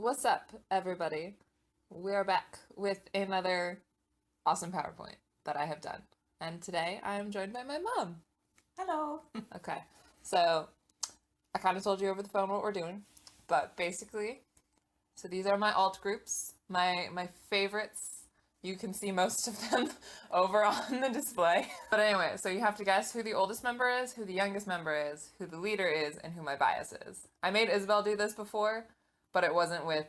What's up, everybody? We are back with another awesome PowerPoint that I have done. And today I am joined by my mom. Hello. Okay, so I kind of told you over the phone what we're doing, but basically, so these are my alt groups, my favorites. You can see most of them over on the display. But anyway, so you have to guess who the oldest member is, who the youngest member is, who the leader is, and who my bias is. I made Isabelle do this before, but it wasn't with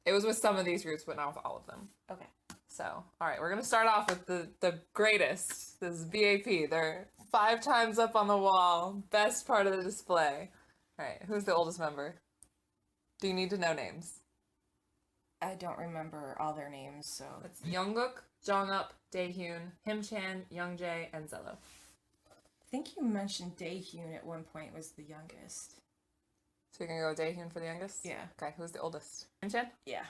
it was with some of these groups, but not with all of them. Okay. So, all right, we're gonna start off with the greatest. This is BAP. They're 5 times up on the wall. Best part of the display. All right, who's the oldest member? Do you need to know names? I don't remember all their names, so. It's Jungkook, Jongup, Daehyun, Himchan, Youngjae, and Zello. I think you mentioned Daehyun at one point was the youngest. So you're gonna go with Daehyun for the youngest? Yeah. Okay, who's the oldest? Himchan? Yeah.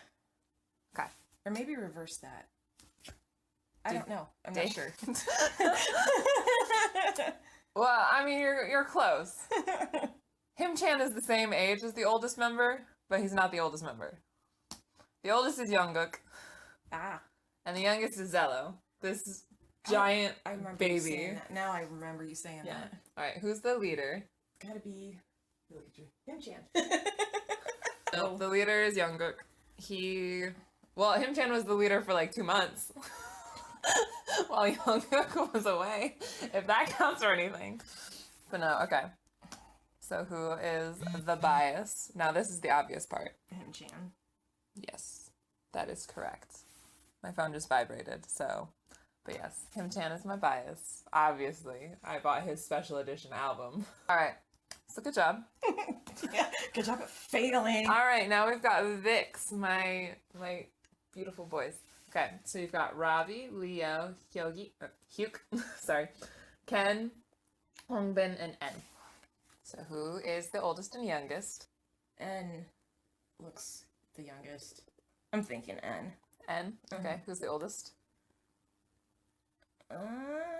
Okay. Or maybe reverse that. I don't know. I'm Dae- not sure. Well, I mean, you're close. Himchan is the same age as the oldest member, but he's not the oldest member. The oldest is Jungkook, Ah. and the youngest is Zello. This giant I remember you baby. saying that. Now I remember you saying Yeah. that. All right, who's the leader? Gotta be Himchan. Oh, the leader is Jungkook. Himchan was the leader for like 2 months. While Jungkook was away, if that counts for anything. But no, okay. So who is the bias? Now this is the obvious part. Himchan. Yes, that is correct. My phone just vibrated, so. But yes, Himchan is my bias. Obviously, I bought his special edition album. All right, so good job. Yeah. Good job at failing. All right, now we've got Vix, my beautiful boys. Okay, so you've got Ravi, Leo, Hyuk, sorry, Ken, Hongbin, and En. So who is the oldest and youngest? N looks the youngest. I'm thinking N. En. Okay, who's the oldest? Uh,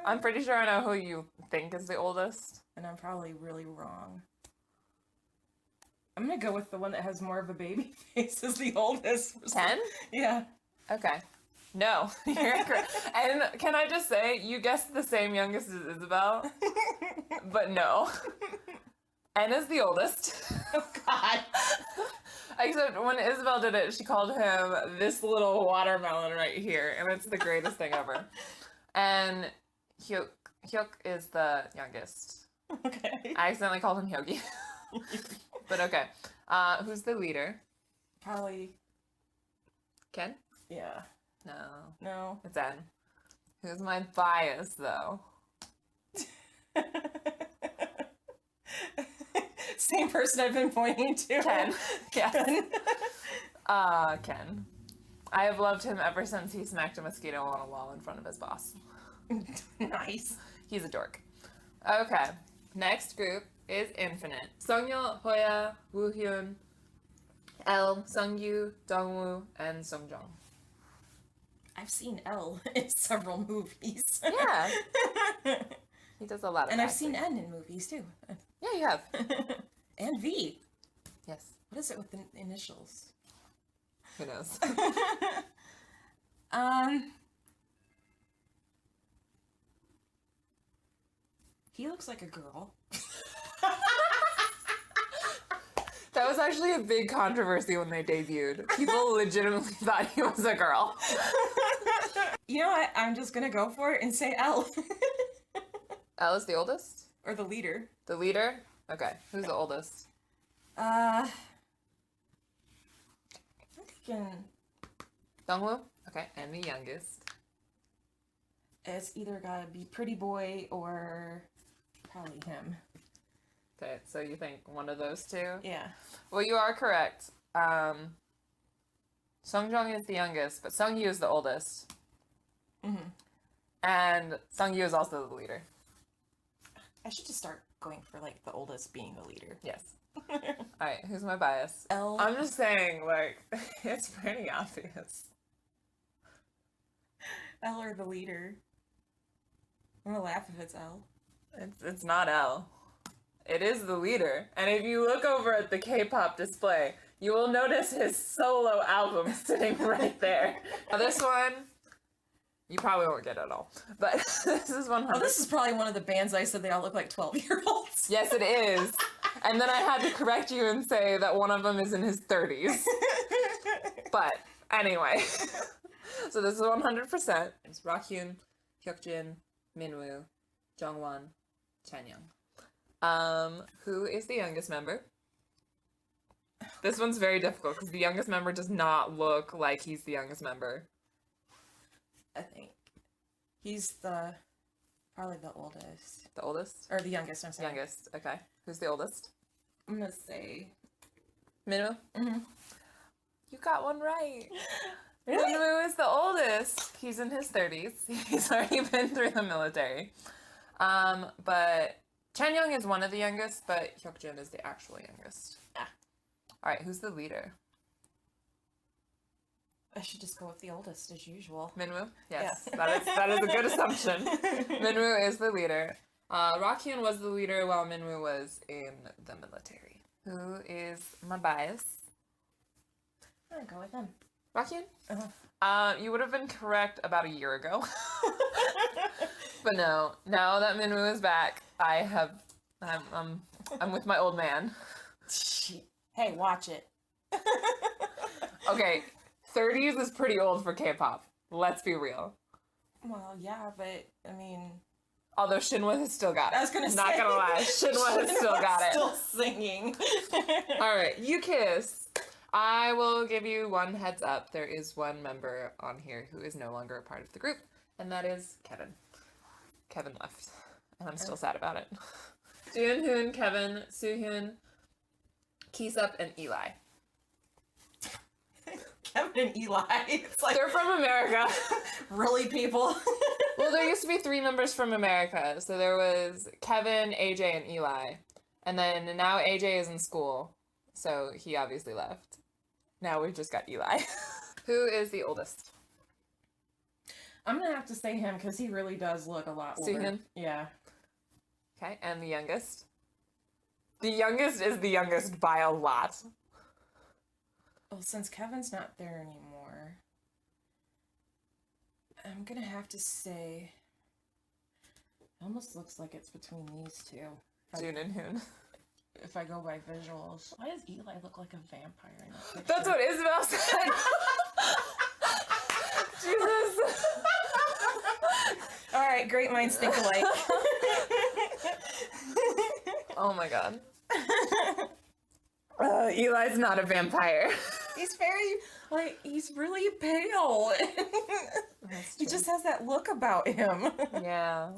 I'm pretty sure I know who you think is the oldest. and I'm probably really wrong. I'm gonna go with the one that has more of a baby face as the oldest. Ken? Yeah. Okay. No, you're correct. And can I just say, you guessed the same youngest as Isabelle, but no. En is the oldest. Oh God. Except when Isabelle did it, she called him this little watermelon right here, and it's the greatest thing ever. And Hyuk is the youngest. Okay. I accidentally called him Hyogi. But okay. Who's the leader? Probably. Ken? Yeah. No. No. It's En. Who's my bias, though? Same person I've been pointing to. Ken. Yes. Ken. Ken. I have loved him ever since he smacked a mosquito on a wall in front of his boss. Nice. He's a dork. Okay. Next group is Infinite. Songyeo, Hoya, Woohyun, L, Sungyu, Dongwoo, and Songjong. I've seen L in several movies. Yeah. He does a lot of And I've acting. seen N in movies too. Yeah, you have. And V. Yes. What is it with the initials? Who knows? He looks like a girl. That was actually a big controversy when they debuted. People legitimately thought he was a girl. You know what? I'm just gonna go for it and say L. L is the oldest? Or the leader. The leader? Okay. Who's the oldest? I'm thinking Dongwoo? Okay. And the youngest? it's either gotta be Pretty Boy or probably him. Okay, so you think one of those two? Yeah. Well, you are correct. Songjong is the youngest, but Sungyu is the oldest. Mm-hmm. And Sungyu is also the leader. I should just start going for like the oldest being the leader. Yes. Alright, who's my bias? L. I'm just saying, it's pretty obvious. L or the leader. I'm gonna laugh if it's L. It's not L. It is the leader. And if you look over at the K-pop display, you will notice his solo album sitting right there. Now this one, you probably won't get at all. But this is 100. Oh, this is probably one of the bands I said they all look like 12-year-olds. Yes, it is. And then I had to correct you and say that one of them is in his 30s. But anyway. So this is 100%. It's Rakhyun, Hyukjin, Minwoo, Jongwon, Chanyeong. Who is the youngest member? This one's very difficult because the youngest member does not look like he's the youngest member. I think he's probably the oldest. The oldest? Or the youngest, I'm sorry. Youngest, okay. Who's the oldest? I'm gonna say Minwoo? Mm-hmm. You got one right. Really? Minwoo is the oldest. He's in his 30s. He's already been through the military. But Chanyeong is one of the youngest, but Hyukjin is the actual youngest. Ah. All right, who's the leader? I should just go with the oldest as usual. Minwoo? Yes, Yeah. that is a good assumption. Minwoo is the leader. Rakhyun was the leader while Minwoo was in the military. Who is my bias? I'm gonna go with him. Rakhyun? Uh-huh. You would have been correct about a year ago. But no, now that Minwoo is back, I'm with my old man. Hey, watch it. Okay, 30s is pretty old for K-pop. Let's be real. Well, yeah, but I mean, Although Shinhwa has still got it. I was gonna say. Not gonna lie, Shinhwa has still got it. Still singing. All right, you kiss. I will give you one heads up. There is one member on here who is no longer a part of the group, and that is Kevin. Kevin left, and I'm still sad about it. Junghoon, Kevin, Soohyun, Kisup, and Eli. Kevin and Eli. It's like They're from America. really, people. Well, there used to be 3 members from America. So there was Kevin, AJ, and Eli. And then now AJ is in school. So he obviously left. Now we've just got Eli. Who is the oldest? I'm gonna have to say him because he really does look a lot older. Soohyun? Yeah. Okay, and the youngest? The youngest is the youngest by a lot. Well, since Kevin's not there anymore, I'm gonna have to say it almost looks like it's between these two. Jun and Hoon. If I go by visuals. Why does Eli look like a vampire in that picture? That's what Isabelle said. Jesus. Alright, great minds think alike. Oh my god. Eli's not a vampire. He's very, he's really pale. He just has that look about him. Yeah.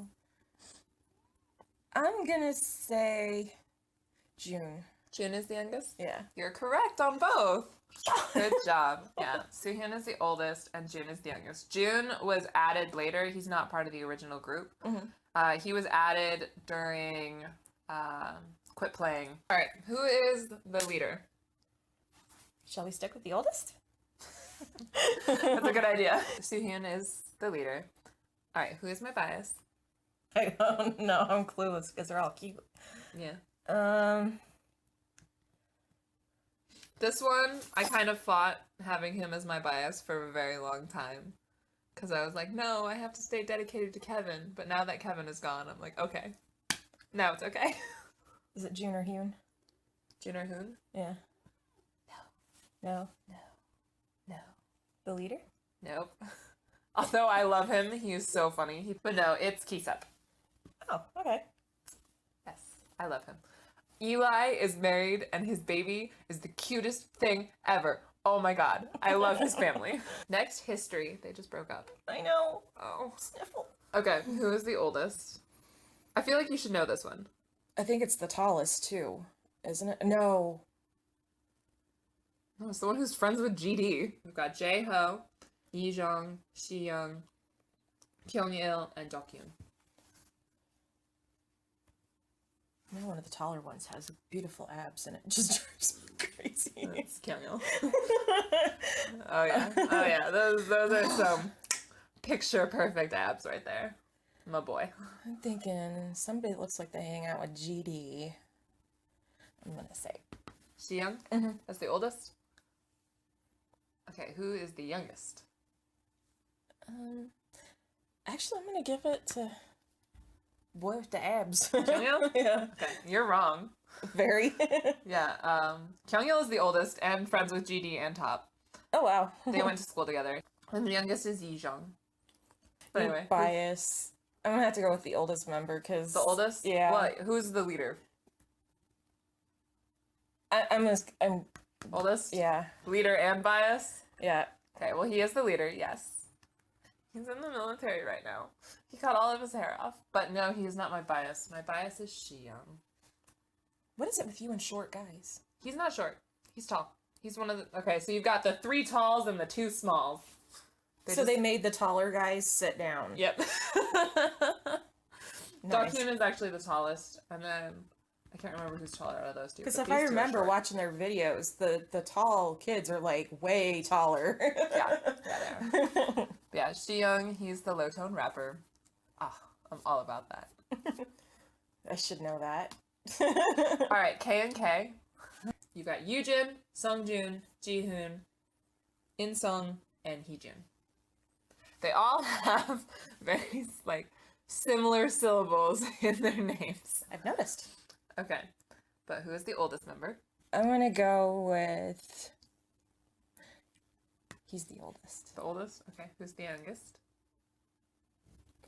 I'm gonna say June. Jun is the youngest? Yeah. You're correct on both. Good job. Yeah. Soohyun is the oldest and Jun is the youngest. Jun was added later. He's not part of the original group. Mm-hmm. He was added during Quit Playing. All right. Who is the leader? Shall we stick with the oldest? That's a good idea. Soohyun is the leader. All right. Who is my bias? I don't know. I'm clueless because they're all cute. Yeah. This one, I kind of fought having him as my bias for a very long time. Because I was like, no, I have to stay dedicated to Kevin. But now that Kevin is gone, I'm like, okay. Now it's okay. Is it June or Hyun? Jun or Hoon? Yeah. No. No. No. The leader? Nope. Although I love him, he is so funny. But no, it's Kisup. Oh, okay. Yes, I love him. Eli is married and his baby is the cutest thing ever. Oh my god, I love his family. Next, history. They just broke up. I know. Oh. Sniffle. Okay, who is the oldest? I feel like you should know this one. I think it's the tallest too, isn't it? No. No, it's the one who's friends with GD. We've got Jae-ho, Yi-jung, Shi-young, Pyong-il, and Dokyoon. I know one of the taller ones has beautiful abs and it just drives me crazy. It's Kyung-il. Oh yeah. Oh yeah. Those are some picture perfect abs right there. My boy. I'm thinking somebody that looks like they hang out with GD. I'm gonna say Shi-young? Mm-hmm. That's the oldest? Okay, who is the youngest? Actually, I'm gonna give it to boy with the abs. Kyungil? Yeah. Okay, you're wrong. Very. Yeah, Kyungil is the oldest and friends with GD and Top. Oh wow. They went to school together. And the youngest is Yijong. But anyway. Bias. I'm gonna have to go with the oldest member because The oldest? Yeah. Well, who's the leader? I'm Oldest? yeah. Leader and bias? Yeah. Okay, well, he is the leader, yes. He's in the military right now. He cut all of his hair off. But no, he's not my bias. My bias is Shiyoung. What is it with you and short guys? He's not short. He's tall. He's one of the... Okay, so you've got the 3 talls and the 2 smalls. They made the taller guys sit down. Yep. Nice. Dokhyun is actually the tallest, and then I can't remember who's taller out of those two. Because but if these I two are remember short. watching their videos, the tall kids are like way taller. Yeah, they are. Yeah, Shiyoung, he's the low tone rapper. Ah, I'm all about that. I should know that. All right, K and K. You got Yoojin, Sungjoon, Jihoon, Insung, and Heejun. They all have very similar syllables in their names. I've noticed. Okay, but who is the oldest member? I'm gonna go with. He's the oldest. The oldest? Okay, who's the youngest?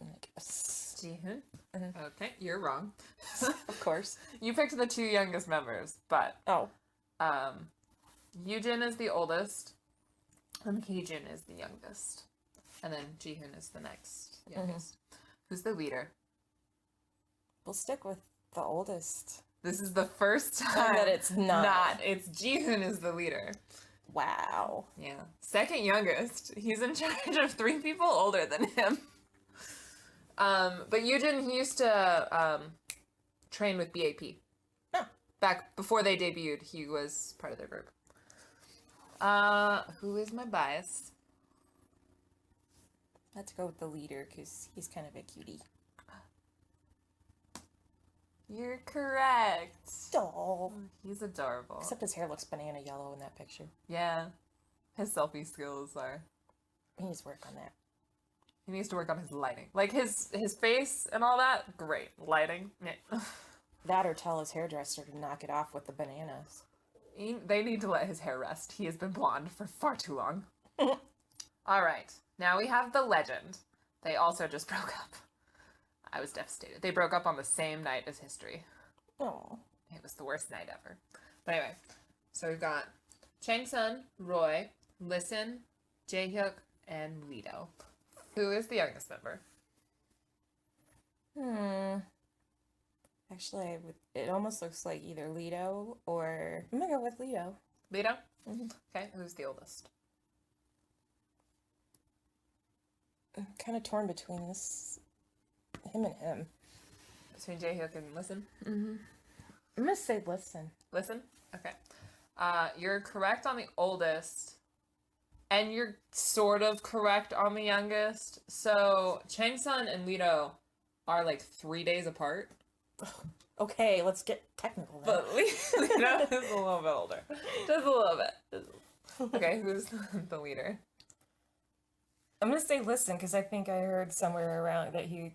I guess. Jihoon. Mhm. Okay, you're wrong. Of course. You picked the 2 youngest members, but Oh. Yoojin is the oldest, and Heejun is the youngest. And then Jihoon is the next youngest. Who's the leader? We'll stick with the oldest. This is the first time that it's not. It's Jihoon is the leader. Wow. Yeah. Second youngest. He's in charge of 3 people older than him. But Yoojin, he used to train with BAP. Oh. Back before they debuted, he was part of their group. Who is my bias? Let's go with the leader because he's kind of a cutie. You're correct. Oh. He's adorable. Except his hair looks banana yellow in that picture. Yeah. His selfie skills are... He needs to work on that. He needs to work on his lighting. Like, his face and all that, great. Lighting, meh. That or tell his hairdresser to knock it off with the bananas. They need to let his hair rest. He has been blonde for far too long. Alright, now we have the legend. They also just broke up. I was devastated. They broke up on the same night as History. Oh. It was the worst night ever. But anyway, so we've got Changsun, Roy, Listen, Jaehyuk, and Lido. Who is the youngest member? Actually, it almost looks like either Lido or... I'm gonna go with Lido. Lido? Mhm. Okay, who's the oldest? I'm kind of torn between him and him. Between Jaehyuk and Listen? I'm gonna say Listen. Listen? Okay. You're correct on the oldest, and you're sort of correct on the youngest. So, Changsun and Lido are 3 days apart. Okay, let's get technical then. But Lido is a little bit older. Just a little bit. Okay, who's the leader? I'm gonna say Listen because I think I heard somewhere around that he...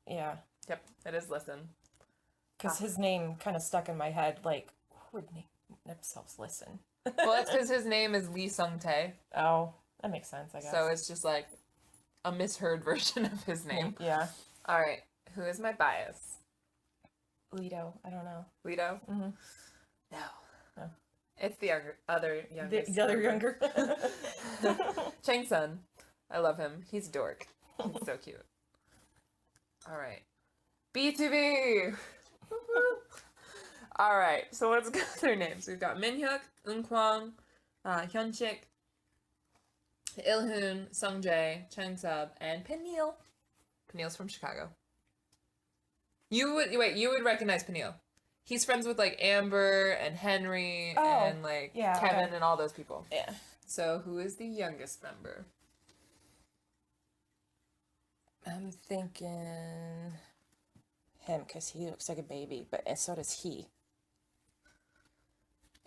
Yeah. Yep, it is Listen. Because his name kind of stuck in my head, like, who would name themselves Listen? Well, that's because his name is Lee Sung-tae. Oh, that makes sense, I guess. So it's just a misheard version of his name. Yeah. All right, who is my bias? Lido, I don't know. Lido? Mhm. No. Oh. It's the other youngest. The other member. younger? Changsun. I love him. He's a dork. He's so cute. All right. B2B! All right, so let's go through their names. We've got Minhyuk, Eunkwang, Hyunchik, Ilhoon, Sungjae, Changsub, and Peniel. Peniel's from Chicago. You would recognize Peniel. He's friends with Amber and Henry and yeah, Kevin okay. and all those people. Yeah. So who is the youngest member? I'm thinking him because he looks like a baby, and so does he.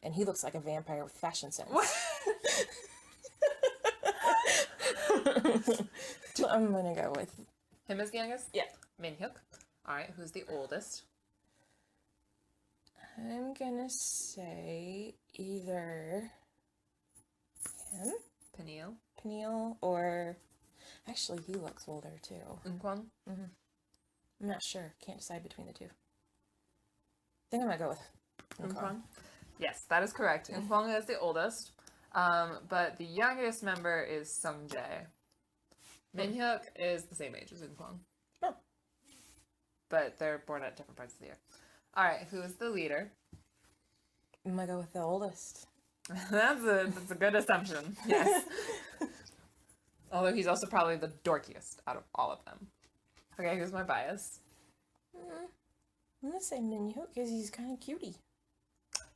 And he looks like a vampire with fashion sense. What? I'm gonna go with Him as the youngest? Yeah. Minhyuk. Alright, who's the oldest? I'm gonna say either him, Peniel, or actually he looks older too. Unkwang? I'm not sure. Can't decide between the two. I think I'm gonna go with Unkwang? Yes, that is correct. Unkwang is the oldest. But the youngest member is Sungjae. Minhyuk is the same age as Unkwang. Oh. But they're born at different parts of the year. Alright, who is the leader? I'm gonna go with the oldest. That's a good assumption. Yes. Although he's also probably the dorkiest out of all of them. Okay, who's my bias? I'm gonna say Minhyuk because he's kind of cutie.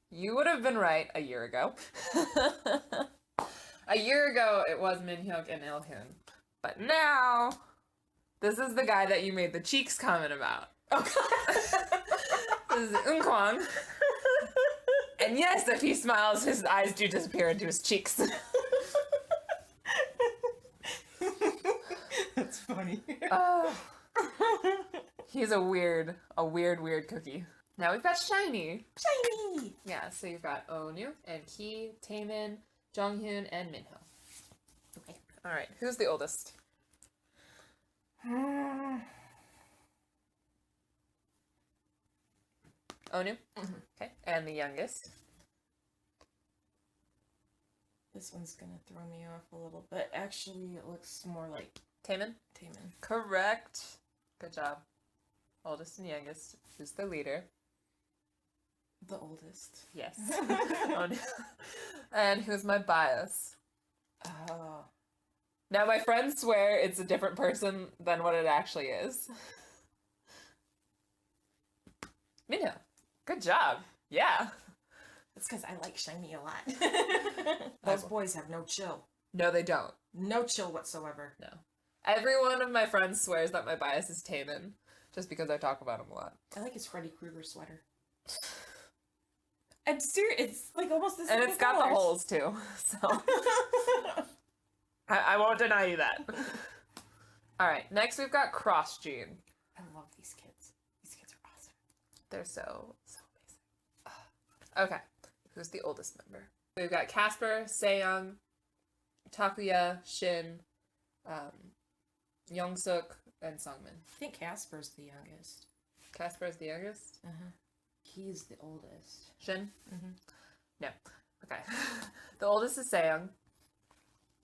You would have been right a year ago. A year ago, it was Minhyuk and Ilhyun. But now, this is the guy that you made the cheeks comment about. This is Unkwang. And yes, if he smiles, his eyes do disappear into his cheeks. That's funny. He's a weird cookie. Now we've got Shiny. Shiny! Yeah, so you've got Onu and Ki, Taemin, Jonghyun, and Minho. Okay. Alright, who's the oldest? Onu? Okay, and the youngest? This one's gonna throw me off a little bit. Actually, it looks more like Taemin? Taemin. Correct. Good job. Oldest and youngest. Who's the leader? The oldest. Yes. Onu. And who's my bias? Oh. Now my friends swear it's a different person than what it actually is. Minho. Good job. Yeah. It's because I like Shiny a lot. Those boys have no chill. No, they don't. No chill whatsoever. No. Every one of my friends swears that my bias is Taemin, just because I talk about him a lot. I like his Freddy Krueger sweater. I'm serious. It's like almost the same. And it's got the holes too, so I won't deny you that. All right, next we've got Cross Gene. I love these kids. These kids are awesome. They're so amazing. Okay, who's the oldest member? We've got Casper, Seyoung, Takuya, Shin, Yongsuk, and Sungmin. I think Casper's the youngest. Casper is the youngest? He's the oldest. Shin? No. Okay. The oldest is Seyoung.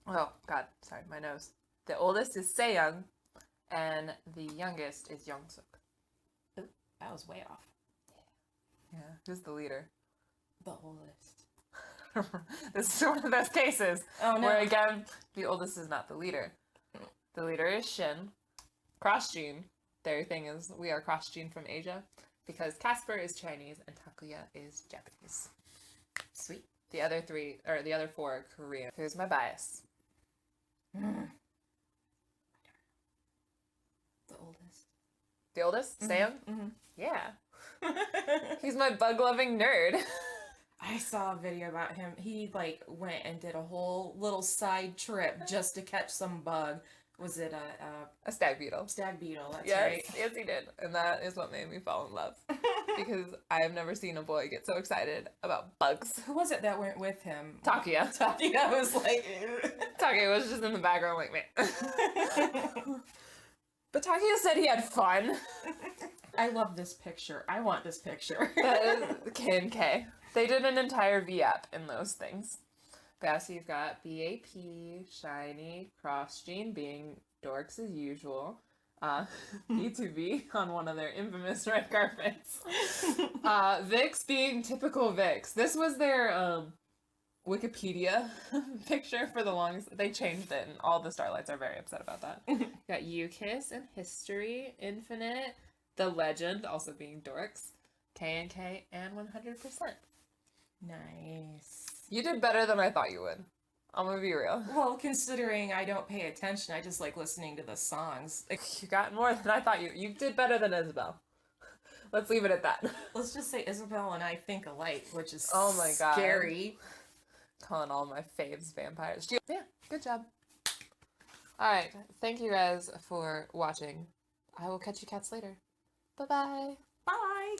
Oh, God. Sorry, my nose. The oldest is Seyoung, and the youngest is Yongsuk. Ooh, that was way off. Yeah. Who's the leader? The oldest. This is one of those cases Oh, no. where, again, the oldest is not the leader. The leader is Shin. Cross Gene. Their thing is we are cross gene from Asia because Casper is Chinese and Takuya is Japanese. Sweet. The other four are Korean. Here's my bias. The oldest. The oldest? Seyoung? Yeah. He's my bug-loving nerd. I saw a video about him. He like went and did a whole little side trip just to catch some bug. Was it A stag beetle. stag beetle? That's Yes, right. yes he did. And that is what made me fall in love. Because I have never seen a boy get so excited about bugs. Who was it that went with him? Takuya. Takuya was like... Takuya was just in the background like, man. But Takuya said he had fun. I love this picture. I want this picture. That is K and K. They did an entire V-app in those things. But yeah, so you've got BAP, Shiny, Cross Gene being dorks as usual. B2B on one of their infamous red carpets. Vix being typical Vix. This was their Wikipedia picture for the longest. They changed it, and all the Starlights are very upset about that. Got U-Kiss and History, Infinite, The Legend, also being dorks, K&K, and 100%. Nice. You did better than I thought you would. I'm gonna be real. Well, considering I don't pay attention, I just like listening to the songs. You got more than I thought you. You did better than Isabelle. Let's leave it at that. Let's just say Isabelle and I think alike, which is Oh my God. scary. Calling all my faves vampires. Yeah, good job. Alright, thank you guys for watching. I will catch you cats later. Bye-bye. Bye.